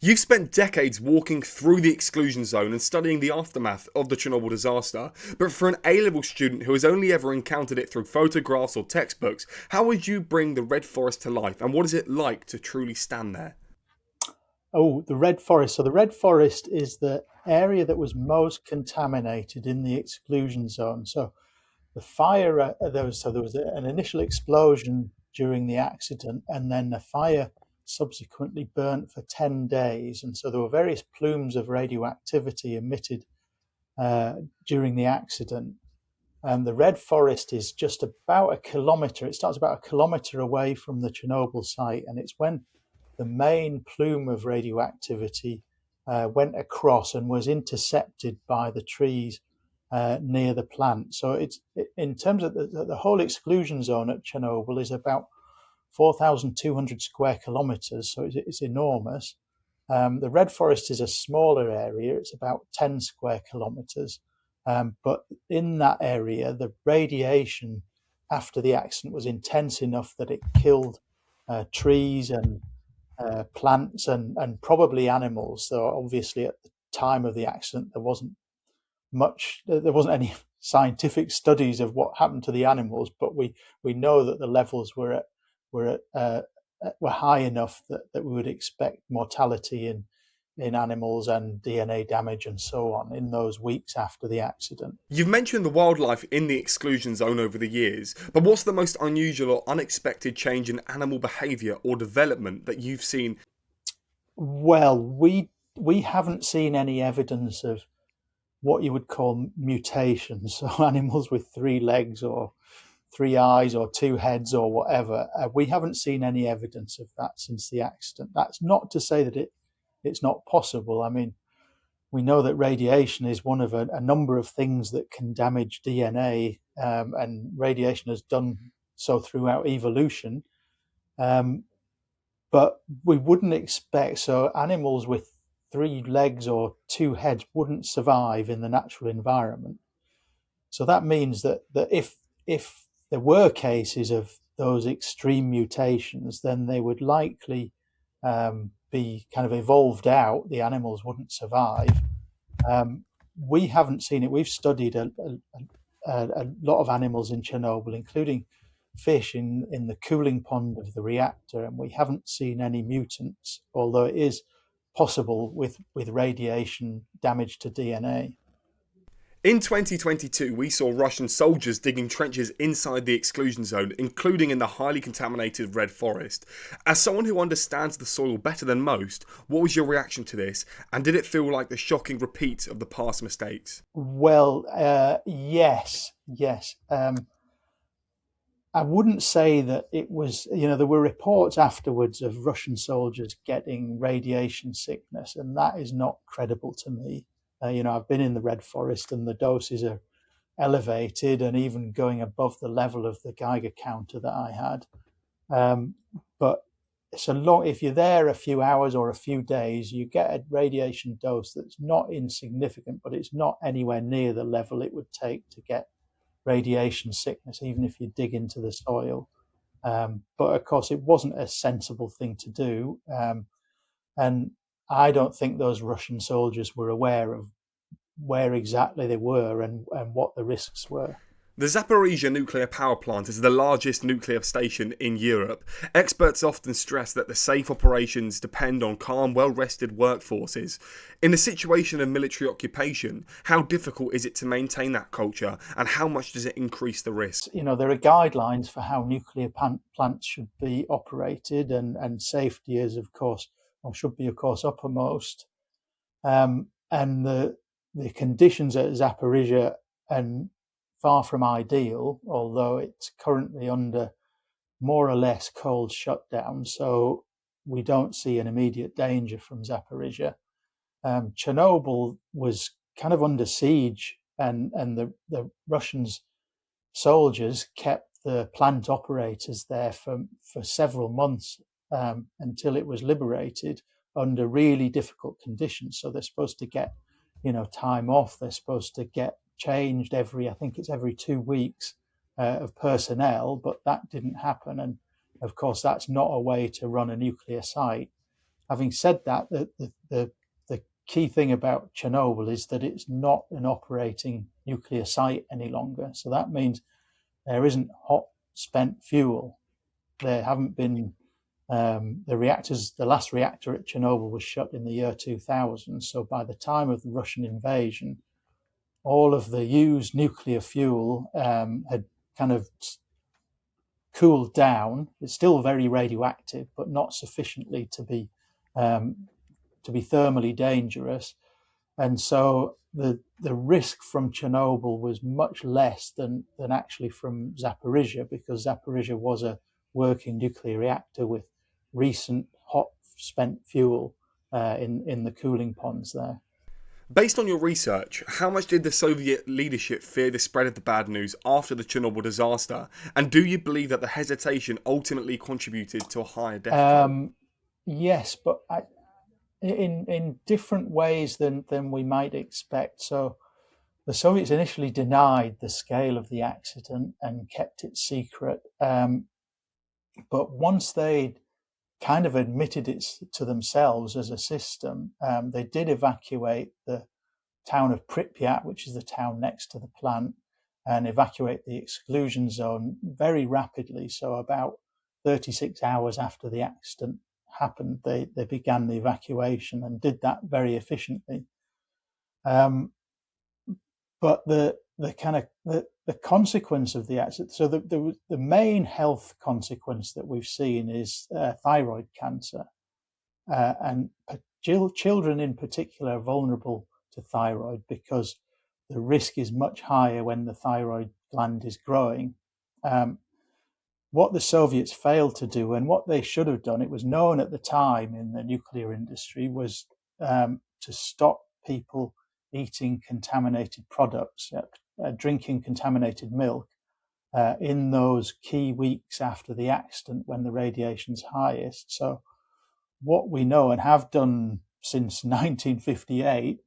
You've spent decades walking through the exclusion zone and studying the aftermath of the Chernobyl disaster, but for an A-level student who has only ever encountered it through photographs or textbooks, how would you bring the Red Forest to life, and what is it like to truly stand there? Oh, the Red Forest. So the Red Forest is the area that was most contaminated in the exclusion zone. So the fire, there was an initial explosion during the accident, and then the fire subsequently burnt for 10 days. And so there were various plumes of radioactivity emitted uh, during the accident. The Red Forest is just about a kilometre. It starts about a kilometre away from the Chernobyl site, and it's when the main plume of radioactivity went across and was intercepted by the trees near the plant. So it's in terms of the whole exclusion zone at Chernobyl is about 4,200 square kilometres, so it's enormous. The Red Forest is a smaller area; it's about 10 square kilometres. But in that area, the radiation after the accident was intense enough that it killed trees and plants and probably animals. So obviously, at the time of the accident, there wasn't any scientific studies of what happened to the animals, but we know that the levels were high enough that we would expect mortality in animals and DNA damage and so on in those weeks after the accident. You've mentioned the wildlife in the exclusion zone over the years, but what's the most unusual or unexpected change in animal behaviour or development that you've seen? Well, we haven't seen any evidence of what you would call mutations, so animals with three legs or three eyes or two heads or whatever. We haven't seen any evidence of that since the accident. That's not to say that it's not possible. I mean, we know that radiation is one of a number of things that can damage DNA, and radiation has done so throughout evolution. Um, but we wouldn't expect so animals with three legs or two heads wouldn't survive in the natural environment. So that means that if there were cases of those extreme mutations, then they would likely be kind of evolved out. The animals wouldn't survive. Um, we haven't seen it. We've studied a lot of animals in Chernobyl, including fish in the cooling pond of the reactor, and we haven't seen any mutants, although it is possible with radiation damage to DNA. In 2022, we saw Russian soldiers digging trenches inside the exclusion zone, including in the highly contaminated Red Forest. As someone who understands the soil better than most, what was your reaction to this? And did it feel like the shocking repeat of the past mistakes? Well, yes, yes. I wouldn't say that it was, there were reports afterwards of Russian soldiers getting radiation sickness, and that is not credible to me. I've been in the Red Forest and the doses are elevated and even going above the level of the Geiger counter that I had. Um, but so long, if you're there a few hours or a few days, you get a radiation dose that's not insignificant, but it's not anywhere near the level it would take to get radiation sickness, even if you dig into the soil. But of course, it wasn't a sensible thing to do. And I don't think those Russian soldiers were aware of where exactly they were and what the risks were. The Zaporizhia nuclear power plant is the largest nuclear station in Europe. Experts often stress that the safe operations depend on calm, well rested workforces. In a situation of military occupation, how difficult is it to maintain that culture and how much does it increase the risk? There are guidelines for how nuclear plants should be operated, and safety is, of course, or should be, of course, uppermost. And the conditions at Zaporizhia and far from ideal, although it's currently under more or less cold shutdown. So we don't see an immediate danger from Zaporizhia. Chernobyl was kind of under siege, and the Russians soldiers kept the plant operators there for several months until it was liberated under really difficult conditions. So they're supposed to get, time off. They're supposed to get changed I think it's every 2 weeks of personnel, but that didn't happen. And of course, that's not a way to run a nuclear site. Having said that, the key thing about Chernobyl is that it's not an operating nuclear site any longer. So that means there isn't hot spent fuel. There haven't been the reactors. The last reactor at Chernobyl was shut in the year 2000. So by the time of the Russian invasion, all of the used nuclear fuel had kind of cooled down. It's still very radioactive, but not sufficiently to be thermally dangerous. And so the risk from Chernobyl was much less than actually from Zaporizhia, because Zaporizhia was a working nuclear reactor with recent hot spent fuel in the cooling ponds there. Based on your research, how much did the Soviet leadership fear the spread of the bad news after the Chernobyl disaster? And do you believe that the hesitation ultimately contributed to a higher death toll? Yes, but in different ways than we might expect. So the Soviets initially denied the scale of the accident and kept it secret. But once they kind of admitted it to themselves as a system, they did evacuate the town of Pripyat, which is the town next to the plant, and evacuate the exclusion zone very rapidly. So about 36 hours after the accident happened, they began the evacuation and did that very efficiently. Um, but the consequence of the accident, so the main health consequence that we've seen is thyroid cancer, and children in particular are vulnerable to thyroid because the risk is much higher when the thyroid gland is growing. What the Soviets failed to do, and what they should have done, it was known at the time in the nuclear industry, was to stop people eating contaminated products, drinking contaminated milk in those key weeks after the accident when the radiation's highest. So what we know and have done since 1958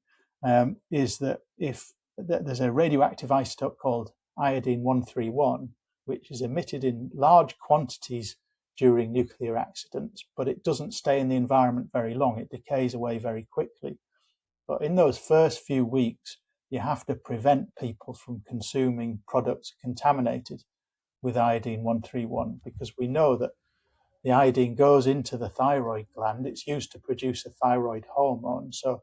is that if there's a radioactive isotope called iodine-131, which is emitted in large quantities during nuclear accidents, but it doesn't stay in the environment very long. It decays away very quickly. But in those first few weeks, you have to prevent people from consuming products contaminated with iodine-131, because we know that the iodine goes into the thyroid gland. It's used to produce a thyroid hormone. So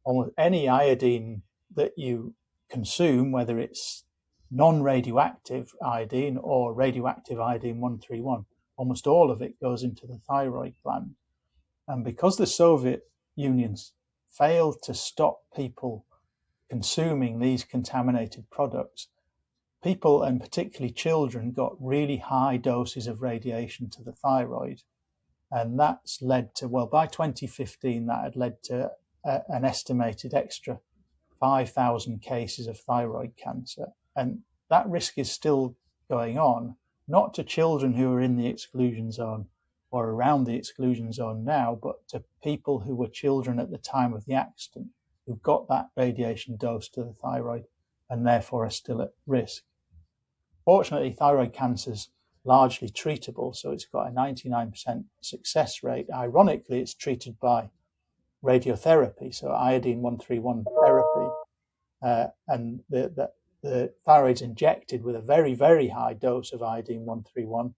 almost any iodine that you consume, whether it's non-radioactive iodine or radioactive iodine-131, almost all of it goes into the thyroid gland. And because the Soviet Union failed to stop people consuming these contaminated products, people, and particularly children, got really high doses of radiation to the thyroid. And that's led to, well, by 2015, that had led to an estimated extra 5,000 cases of thyroid cancer. And that risk is still going on, not to children who are in the exclusion zone or around the exclusion zone now, but to people who were children at the time of the accident, who got that radiation dose to the thyroid and therefore are still at risk. Fortunately, thyroid cancer is largely treatable, so it's got a 99% success rate. Ironically, it's treated by radiotherapy, so iodine-131 therapy, and the thyroid's injected with a very, very high dose of iodine-131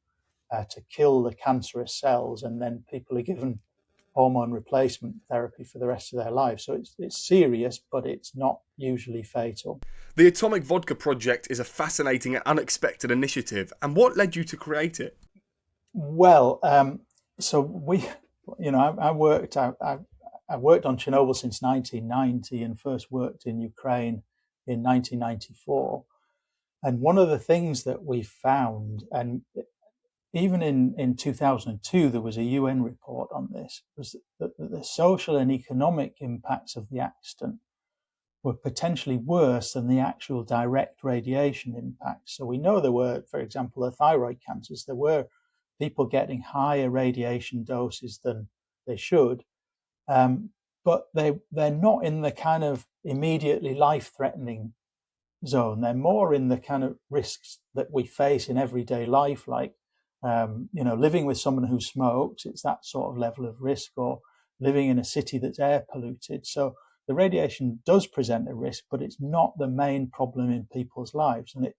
to kill the cancerous cells, and then people are given hormone replacement therapy for the rest of their lives. So it's serious, but it's not usually fatal. The Atomic Vodka Project is a fascinating and unexpected initiative. And what led you to create it? Well, so I worked on Chernobyl since 1990 and first worked in Ukraine in 1994. And one of the things that we found, and even in 2002, there was a UN report on this, was that the social and economic impacts of the accident were potentially worse than the actual direct radiation impacts. So we know there were, for example, the thyroid cancers, there were people getting higher radiation doses than they should, but they're not in the kind of immediately life-threatening zone. They're more in the kind of risks that we face in everyday life, like living with someone who smokes. It's that sort of level of risk, or living in a city that's air polluted. So the radiation does present a risk, but it's not the main problem in people's lives. And it's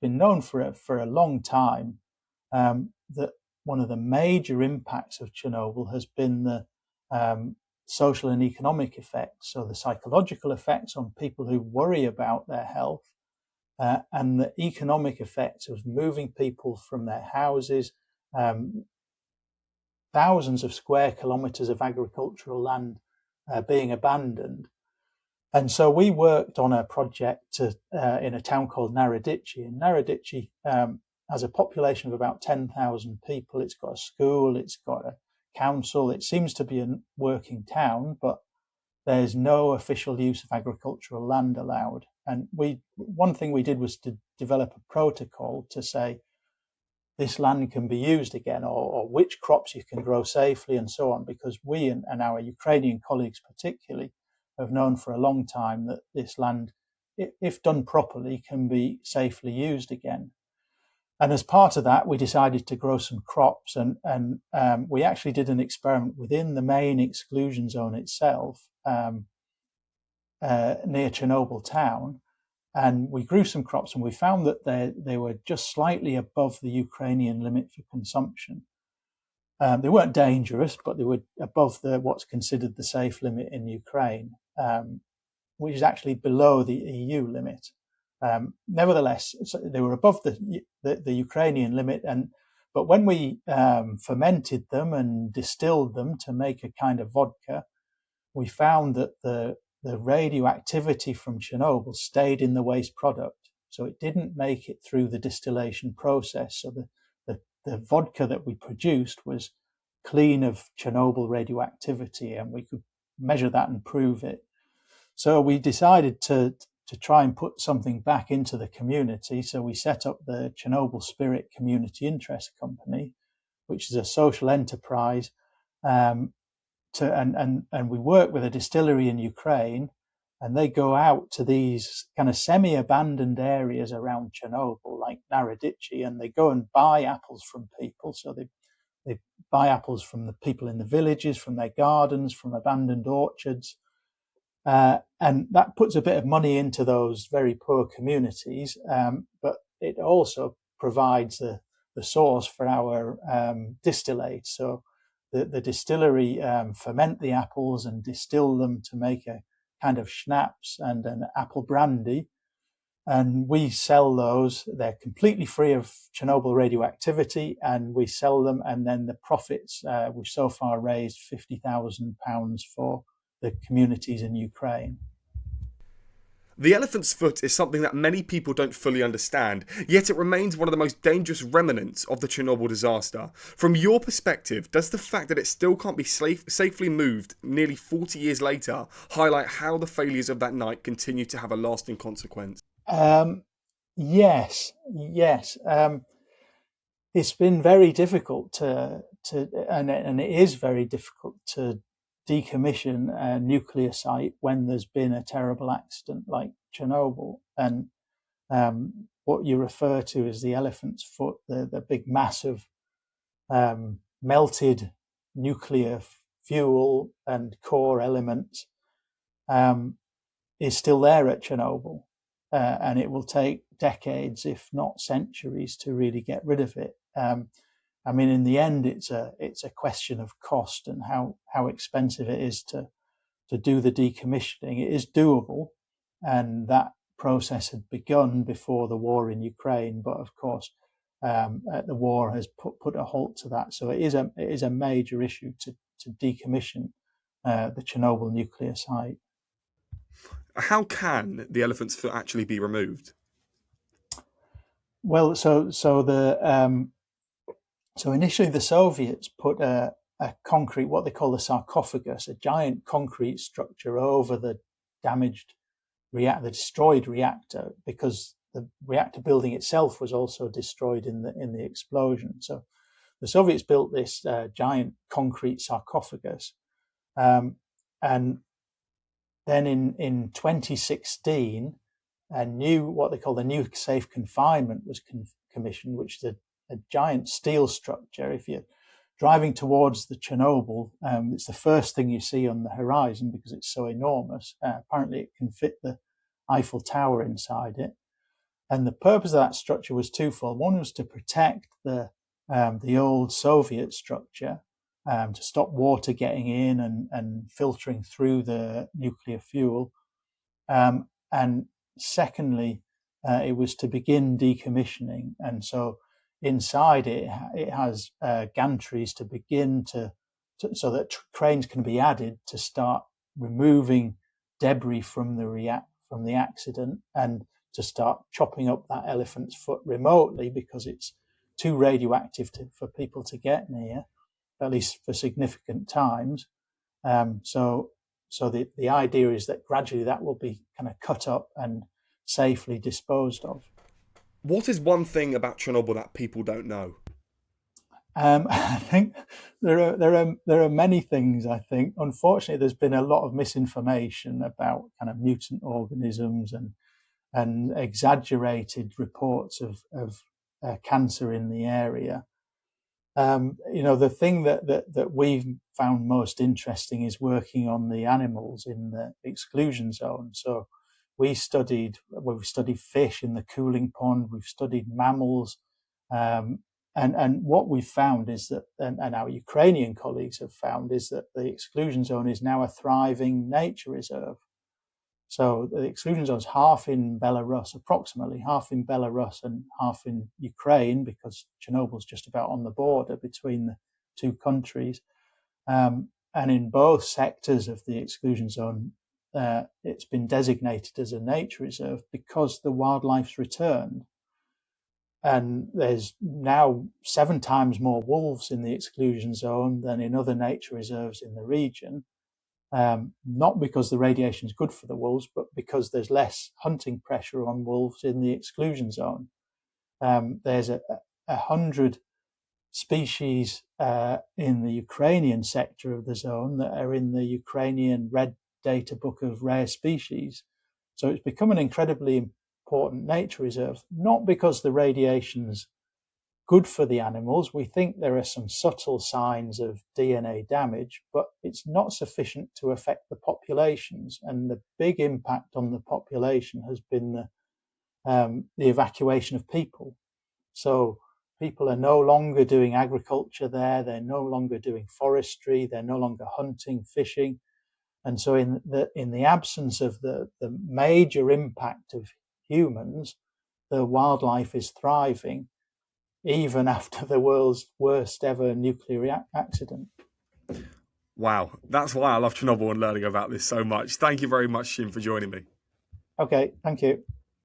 been known for a long time that one of the major impacts of Chernobyl has been the social and economic effects, so the psychological effects on people who worry about their health, and the economic effects of moving people from their houses, thousands of square kilometres of agricultural land being abandoned. And so we worked on a project in a town called Naradici. And Naradici has a population of about 10,000 people. It's got a school, it's got a council. It seems to be a working town, but there's no official use of agricultural land allowed. And one thing we did was to develop a protocol to say this land can be used again, or which crops you can grow safely, and so on, because we and our Ukrainian colleagues particularly have known for a long time that this land, if done properly, can be safely used again. And as part of that, we decided to grow some crops, and we actually did an experiment within the main exclusion zone itself, near Chernobyl town, and we grew some crops, and we found that they were just slightly above the Ukrainian limit for consumption. They weren't dangerous, but they were above what's considered the safe limit in Ukraine, which is actually below the EU limit. Nevertheless, they were above the Ukrainian limit, but when we fermented them and distilled them to make a kind of vodka, we found that the radioactivity from Chernobyl stayed in the waste product. So it didn't make it through the distillation process. So the vodka that we produced was clean of Chernobyl radioactivity, and we could measure that and prove it. So we decided to try and put something back into the community. So we set up the Chernobyl Spirit Community Interest Company, which is a social enterprise. And we work with a distillery in Ukraine, and they go out to these kind of semi-abandoned areas around Chernobyl, like Naradici, and they go and buy apples from people. So they buy apples from the people in the villages, from their gardens, from abandoned orchards. And that puts a bit of money into those very poor communities, but it also provides the source for our distillate. So the distillery ferment the apples and distill them to make a kind of schnapps and an apple brandy. And we sell those. They're completely free of Chernobyl radioactivity, and we sell them. And then the profits, we've so far raised £50,000 for the communities in Ukraine. The elephant's foot is something that many people don't fully understand, yet it remains one of the most dangerous remnants of the Chernobyl disaster. From your perspective, does the fact that it still can't be safely moved nearly 40 years later highlight how the failures of that night continue to have a lasting consequence? Yes. It's been very difficult and it is very difficult to decommission a nuclear site when there's been a terrible accident like Chernobyl. And what you refer to as the elephant's foot, the big mass of melted nuclear fuel and core elements, is still there at Chernobyl. And it will take decades, if not centuries, to really get rid of it. I mean, in the end, it's a question of cost and how expensive it is to do the decommissioning. It is doable, and that process had begun before the war in Ukraine. But of course, the war has put a halt to that. So it is a major issue to decommission the Chernobyl nuclear site. How can the elephant's foot actually be removed? Well, so initially the Soviets put a concrete, what they call the sarcophagus, a giant concrete structure over the the destroyed reactor, because the reactor building itself was also destroyed in the explosion. So the Soviets built this giant concrete sarcophagus, and then in 2016, what they call the new safe confinement was commissioned, which is a giant steel structure. If you driving towards the Chernobyl. It's the first thing you see on the horizon because it's so enormous. Apparently, it can fit the Eiffel Tower inside it. And the purpose of that structure was twofold. One was to protect the old Soviet structure, to stop water getting in and filtering through the nuclear fuel. And secondly, it was to begin decommissioning. And so inside it has gantries to begin so that cranes can be added to start removing debris from the accident, and to start chopping up that elephant's foot remotely because it's too radioactive for people to get near, at least for significant times. So the idea is that gradually that will be kind of cut up and safely disposed of. What is one thing about Chernobyl that people don't know? I think there are many things. I think, unfortunately, there's been a lot of misinformation about kind of mutant organisms and exaggerated reports of cancer in the area. The thing that we've found most interesting is working on the animals in the exclusion zone. So we've studied fish in the cooling pond, we've studied mammals, and what we've found is that, and our Ukrainian colleagues have found, is that the exclusion zone is now a thriving nature reserve. So the exclusion zone is half in Belarus, approximately half in Belarus and half in Ukraine, because Chernobyl's just about on the border between the two countries. And in both sectors of the exclusion zone, it's been designated as a nature reserve because the wildlife's returned. And there's now 7 times more wolves in the exclusion zone than in other nature reserves in the region. Not because the radiation is good for the wolves, but because there's less hunting pressure on wolves in the exclusion zone. There's 100 species in the Ukrainian sector of the zone that are in the Ukrainian Red Data Book of Rare Species. So it's become an incredibly important nature reserve, not because the radiation's good for the animals. We think there are some subtle signs of DNA damage, but it's not sufficient to affect the populations. And the big impact on the population has been the evacuation of people. So people are no longer doing agriculture there. They're no longer doing forestry. They're no longer hunting, fishing. And so in the absence of the major impact of humans, the wildlife is thriving, even after the world's worst ever nuclear accident. Wow, that's why I love Chernobyl and learning about this so much. Thank you very much, Jim, for joining me. Okay, thank you.